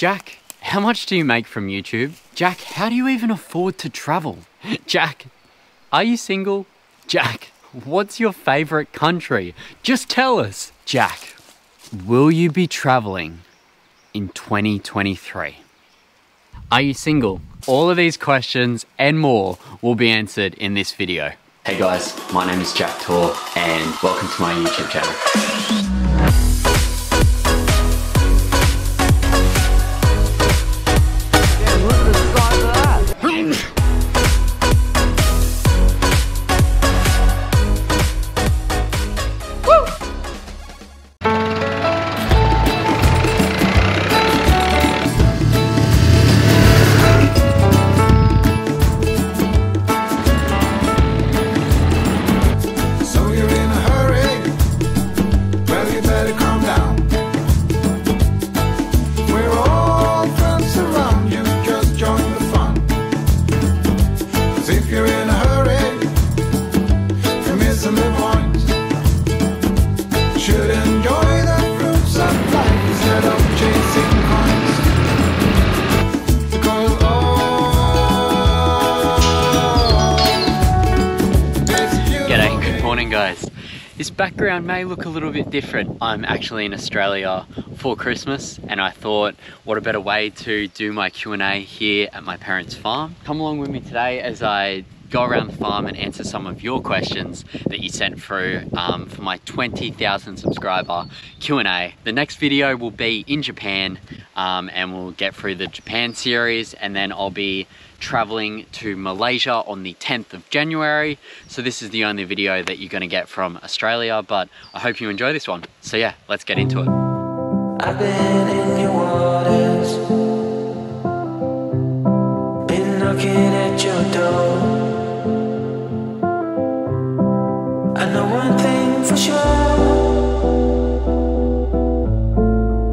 Jack, how much do you make from YouTube? Jack, how do you even afford to travel? Jack, are you single? Jack, what's your favorite country? Just tell us. Jack, will you be traveling in 2023? Are you single? All of these questions and more will be answered in this video. Hey guys, my name is Jack Tor and welcome to my YouTube channel. Guys, this background may look a little bit different. I'm actually in Australia for Christmas and I thought what a better way to do my Q&A here at my parents' farm. Come along with me today as I go around the farm and answer some of your questions that you sent through for my 20,000 subscriber Q&A. The next video will be in Japan and we'll get through the Japan series, and then I'll be traveling to Malaysia on the 10th of January. So this is the only video that you're gonna get from Australia, but I hope you enjoy this one. So yeah, let's get into it. I've been in your waters, been knocking at your door. I know one thing for sure,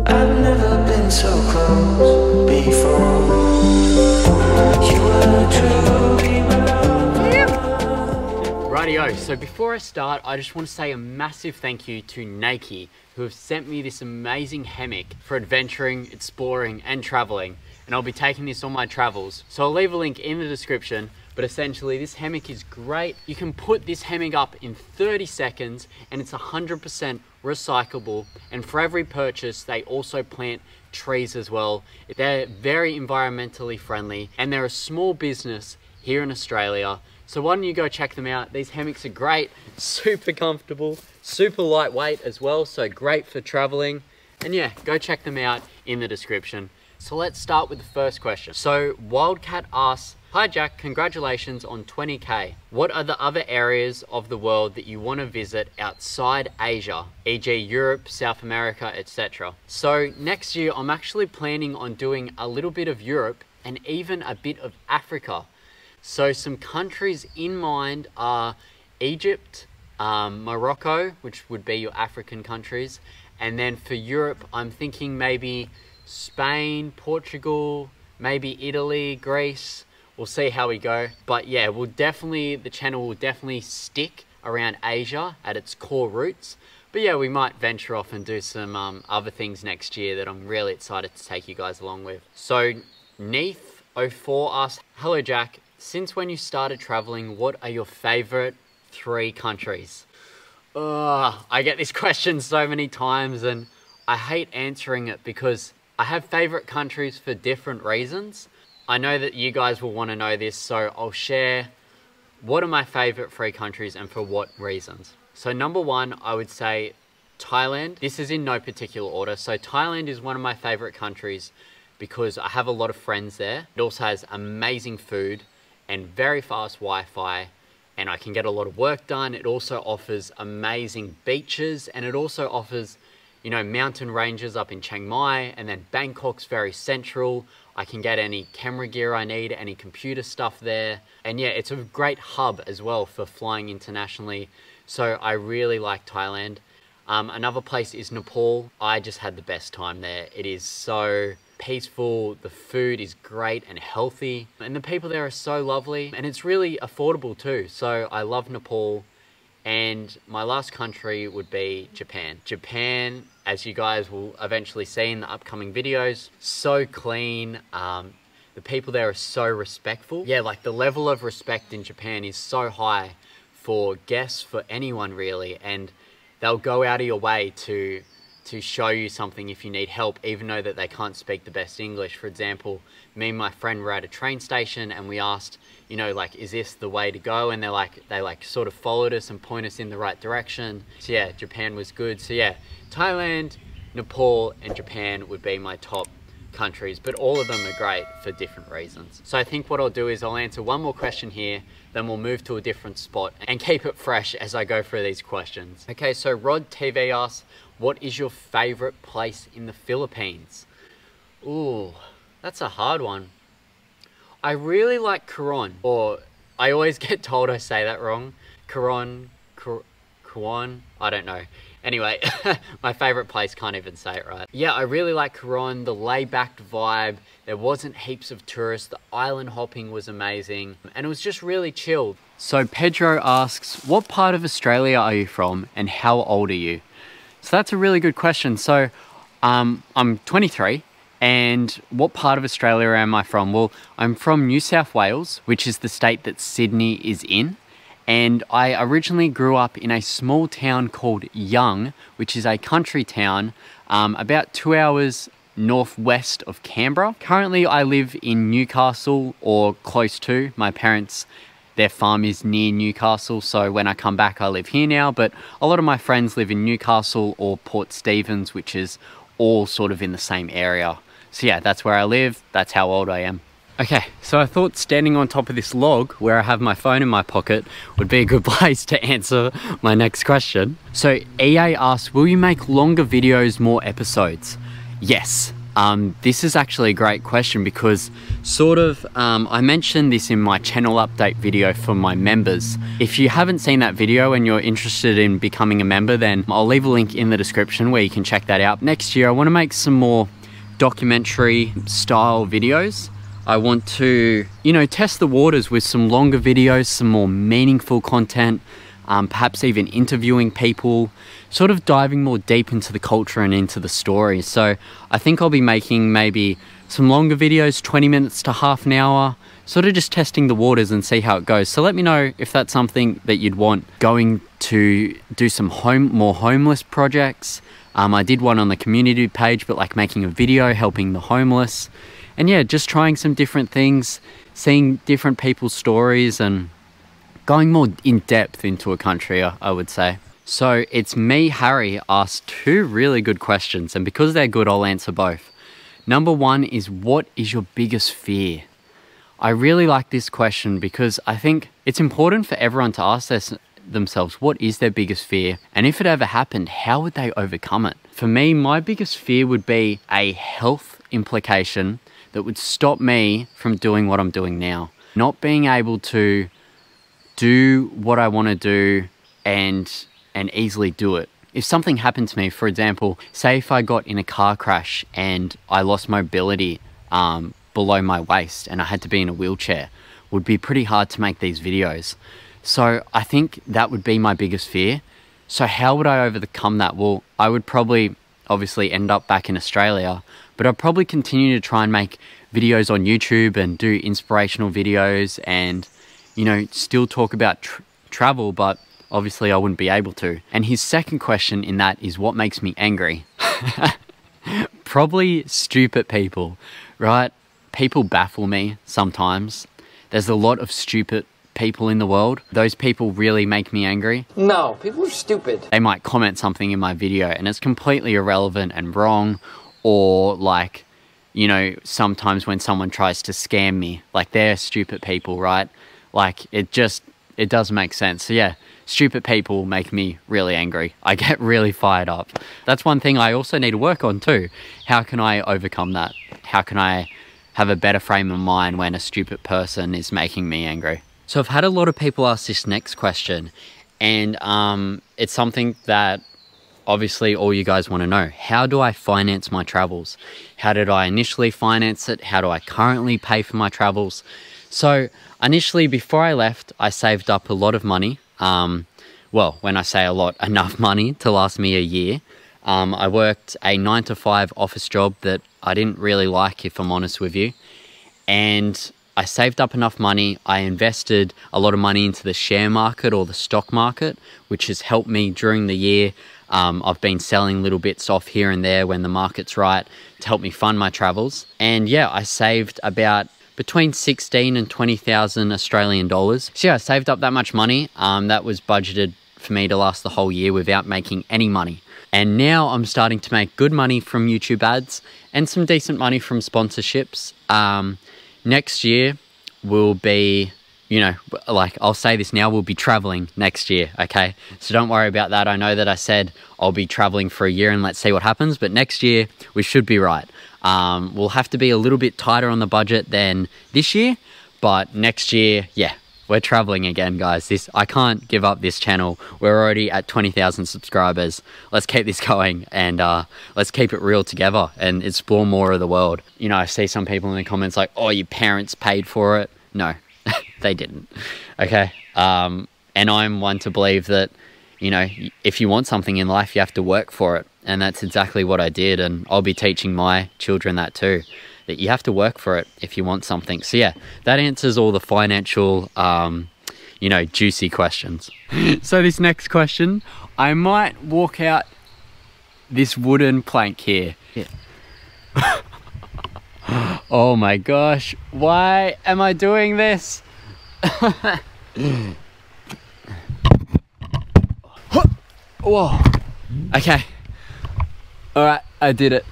I've never been so close before. Rightio, so before I start, I just want to say a massive thank you to Nike, who have sent me this amazing hammock for adventuring, exploring and traveling, and I'll be taking this on my travels. So I'll leave a link in the description, but essentially this hammock is great. You can put this hammock up in 30 seconds and it's 100% recyclable, and for every purchase they also plant trees as well. They're very environmentally friendly and they're a small business here in Australia. So why don't you go check them out? These hammocks are great, super comfortable, super lightweight as well, so great for traveling. And yeah, go check them out in the description. So let's start with the first question. So Wildcat asks, hi Jack, congratulations on 20K. What are the other areas of the world that you want to visit outside Asia, e.g. Europe, South America, etc.? So next year I'm actually planning on doing a little bit of Europe and even a bit of Africa. So some countries in mind are Egypt, Morocco, which would be your African countries. And then for Europe, I'm thinking maybe Spain, Portugal, maybe Italy, Greece. We'll see how we go. But yeah, the channel will definitely stick around Asia at its core roots. But yeah, we might venture off and do some other things next year that I'm really excited to take you guys along with. So Neith04 asks, hello Jack, since when you started traveling, what are your favorite 3 countries? I get this question so many times and I hate answering it because I have favorite countries for different reasons. I know that you guys will want to know this, so I'll share what are my favorite 3 countries and for what reasons. So number 1, I would say Thailand. This is in no particular order. So Thailand is one of my favorite countries because I have a lot of friends there. It also has amazing food and very fast Wi-Fi, and I can get a lot of work done. It also offers amazing beaches, and it also offers, you know, mountain ranges up in Chiang Mai, and then Bangkok's very central. I can get any camera gear I need, any computer stuff there. And yeah, it's a great hub as well for flying internationally. So I really like Thailand. Another place is Nepal. I just had the best time there. It is so peaceful, the food is great and healthy, and the people there are so lovely, and it's really affordable too. So I love Nepal. And my last country would be Japan. Japan as you guys will eventually see in the upcoming videos. So clean. The people there are so respectful. Yeah, like the level of respect in Japan is so high for guests, for anyone really, and they'll go out of your way to show you something if you need help, even though that they can't speak the best English. For example, me and my friend were at a train station and we asked, you know, like, is this the way to go? And they sort of followed us and point us in the right direction. So yeah, Japan was good. So yeah, Thailand, Nepal, and Japan would be my top countries, but all of them are great for different reasons. So I think what I'll do is I'll answer one more question here, then we'll move to a different spot and keep it fresh as I go through these questions. Okay, so Rod TV asks, what is your favorite place in the Philippines? Ooh, that's a hard one. I really like Coron, or I always get told I say that wrong. Coron, I don't know. Anyway, my favorite place, can't even say it right. Yeah, I really like Coron, the laid-back vibe. There wasn't heaps of tourists. The island hopping was amazing, and it was just really chilled. So Pedro asks, what part of Australia are you from, and how old are you? So that's a really good question. So I'm 23, and what part of Australia am I from? Well, I'm from New South Wales, which is the state that Sydney is in. And I originally grew up in a small town called Young, which is a country town about 2 hours northwest of Canberra. Currently, I live in Newcastle or close to. My parents, their farm is near Newcastle, so when I come back, I live here now. But a lot of my friends live in Newcastle or Port Stephens, which is all sort of in the same area. So yeah, that's where I live. That's how old I am. Okay, so I thought standing on top of this log where I have my phone in my pocket would be a good place to answer my next question. So EA asks, will you make longer videos, more episodes? Yes. This is actually a great question because I mentioned this in my channel update video for my members. If you haven't seen that video and you're interested in becoming a member, then I'll leave a link in the description where you can check that out. Next year, I want to make some more documentary style videos. I want to, you know, test the waters with some longer videos, some more meaningful content, perhaps even interviewing people, sort of diving more deep into the culture and into the story. So I think I'll be making maybe some longer videos, 20 minutes to half an hour, sort of just testing the waters and see how it goes. So let me know if that's something that you'd want. Going to do some more homeless projects. I did one on the community page, but like making a video helping the homeless. And yeah, just trying some different things, seeing different people's stories and going more in depth into a country, I would say. So it's me, Harry, asked two really good questions, and because they're good, I'll answer both. Number one is, what is your biggest fear? I really like this question because I think it's important for everyone to ask themselves, what is their biggest fear? And if it ever happened, how would they overcome it? For me, my biggest fear would be a health implication that would stop me from doing what I'm doing now. Not being able to do what I want to do and easily do it. If something happened to me, for example, say if I got in a car crash and I lost mobility below my waist and I had to be in a wheelchair, would be pretty hard to make these videos. So I think that would be my biggest fear. So how would I overcome that? Well, I would probably obviously end up back in Australia, but I'll probably continue to try and make videos on YouTube and do inspirational videos and, you know, still talk about travel, but obviously I wouldn't be able to. And his second question in that is, what makes me angry? Probably stupid people, right? People baffle me sometimes. There's a lot of stupid people in the world. Those people really make me angry. No, people are stupid. They might comment something in my video and it's completely irrelevant and wrong, or like, you know, sometimes when someone tries to scam me, like they're stupid people, right? Like it doesn't make sense. So yeah, stupid people make me really angry. I get really fired up. That's one thing I also need to work on too. How can I overcome that? How can I have a better frame of mind when a stupid person is making me angry? So I've had a lot of people ask this next question, and it's something that obviously all you guys want to know. How do I finance my travels? How did I initially finance it? How do I currently pay for my travels? So initially, before I left, I saved up a lot of money. Well, when I say a lot, enough money to last me a year. I worked a 9 to 5 office job that I didn't really like, if I'm honest with you. And I saved up enough money. I invested a lot of money into the share market or the stock market, which has helped me during the year. I've been selling little bits off here and there when the market's right to help me fund my travels. And yeah, I saved about between 16 and 20,000 Australian dollars. So yeah, I saved up that much money. That was budgeted for me to last the whole year without making any money. And now I'm starting to make good money from YouTube ads and some decent money from sponsorships. Next year will be, you know, like I'll say this now, we'll be traveling next year, okay? So don't worry about that. I know that I said I'll be traveling for a year and let's see what happens, but next year we should be right. We'll have to be a little bit tighter on the budget than this year, but next year, yeah, we're traveling again, guys. I can't give up this channel. We're already at 20,000 subscribers. Let's keep this going and let's keep it real together and explore more of the world. You know, I see some people in the comments like, oh, your parents paid for it. No, they didn't. Okay. And I'm one to believe that, you know, if you want something in life, you have to work for it. And that's exactly what I did. And I'll be teaching my children that too, that you have to work for it if you want something. So yeah, that answers all the financial, you know, juicy questions. So this next question, I might walk out this wooden plank here. Yeah. Oh my gosh, why am I doing this? Whoa. Okay. All right, I did it.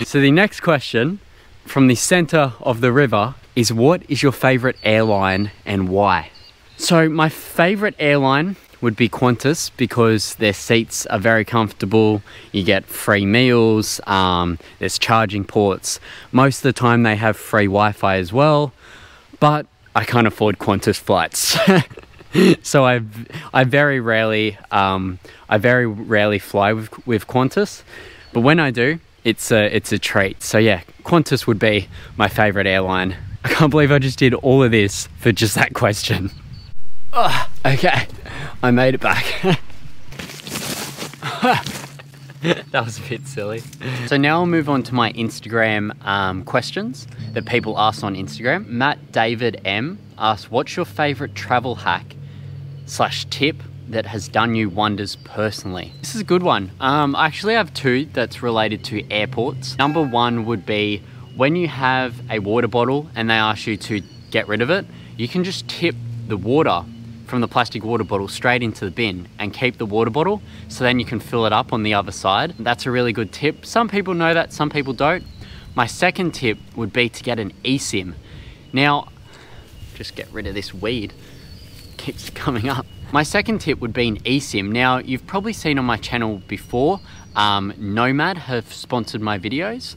So the next question from the center of the river is, what is your favorite airline and why? So my favorite airline would be Qantas because their seats are very comfortable. You get free meals, there's charging ports. Most of the time they have free Wi-Fi as well, but I can't afford Qantas flights. So I very rarely fly with Qantas, but when I do, it's a treat. So yeah, Qantas would be my favorite airline. I can't believe I just did all of this for just that question. Oh, okay, I made it back. That was a bit silly. So now I'll move on to my Instagram questions that people ask on Instagram. Matt David M asked, what's your favorite travel hack / tip that has done you wonders personally? This is a good one. I actually have two that's related to airports. Number one would be when you have a water bottle and they ask you to get rid of it, you can just tip the water from the plastic water bottle straight into the bin and keep the water bottle, so then you can fill it up on the other side. That's a really good tip. Some people know that, some people don't. My second tip would be to get an eSIM. Now, just get rid of this weed. Keeps coming up. My second tip would be an eSIM. Now, you've probably seen on my channel before, Nomad have sponsored my videos.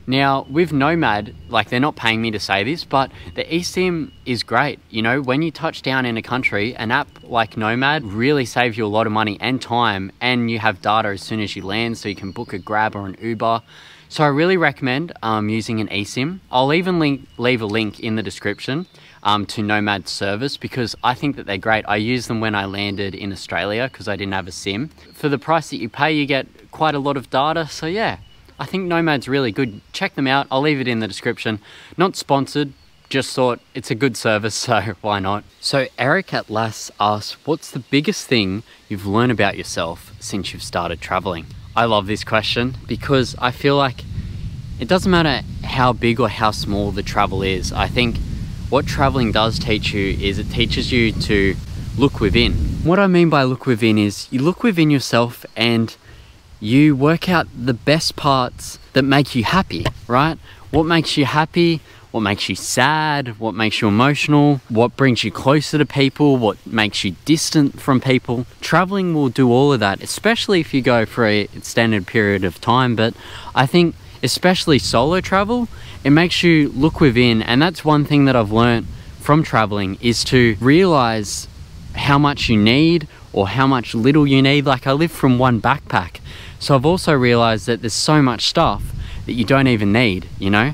Now, with Nomad, like, they're not paying me to say this, but the eSIM is great. You know, when you touch down in a country, an app like Nomad really saves you a lot of money and time, and you have data as soon as you land, so you can book a Grab or an Uber. So I really recommend using an eSIM. I'll even leave a link in the description to Nomad service, because I think that they're great. I used them when I landed in Australia because I didn't have a SIM. For the price that you pay, you get quite a lot of data. So yeah, I think Nomad's really good. Check them out. I'll leave it in the description. Not sponsored, just thought it's a good service, so why not? So Eric at Lass asks, what's the biggest thing you've learned about yourself since you've started traveling? I love this question because I feel like it doesn't matter how big or how small the travel is. I think what traveling does teach you is it teaches you to look within. What I mean by look within is you look within yourself and you work out the best parts that make you happy, right? What makes you happy? What makes you sad? What makes you emotional? What brings you closer to people? What makes you distant from people? Traveling will do all of that, especially if you go for an extended period of time. But I think especially solo travel, it makes you look within. And that's one thing that I've learned from traveling, is to realize how much you need or how much little you need. Like, I live from one backpack. So I've also realized that there's so much stuff that you don't even need, you know,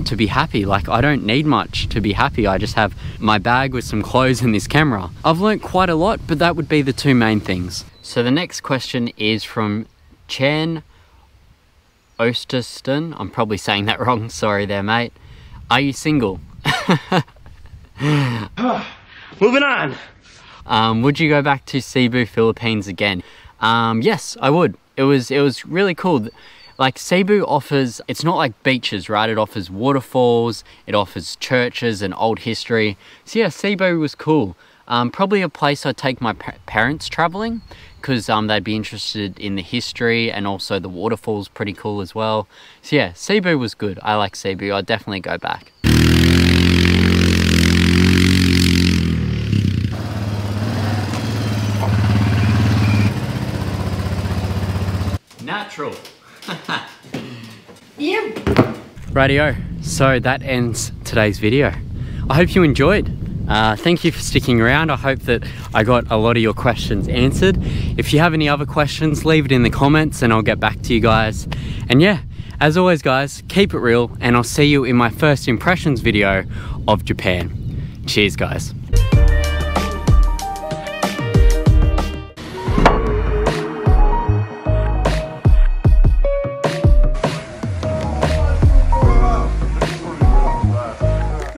to be happy. Like, I don't need much to be happy. I just have my bag with some clothes and this camera. I've learned quite a lot, but that would be the two main things. So the next question is from Chan Osterston. I'm probably saying that wrong, sorry there mate. Are you single? Moving on. Would you go back to Cebu, Philippines again? Yes, I would. It was really cool. Like Cebu offers, it's not like beaches, right? It offers waterfalls, it offers churches and old history. So yeah, Cebu was cool. Probably a place I'd take my parents traveling, because they'd be interested in the history, and also the waterfalls pretty cool as well. So yeah, Cebu was good. I like Cebu. I'd definitely go back. Natural. Yep. Rightio, so that ends today's video. I hope you enjoyed. Thank you for sticking around. I hope that I got a lot of your questions answered. If you have any other questions, leave it in the comments and I'll get back to you guys. And yeah, as always guys, keep it real, and I'll see you in my first impressions video of Japan. Cheers guys.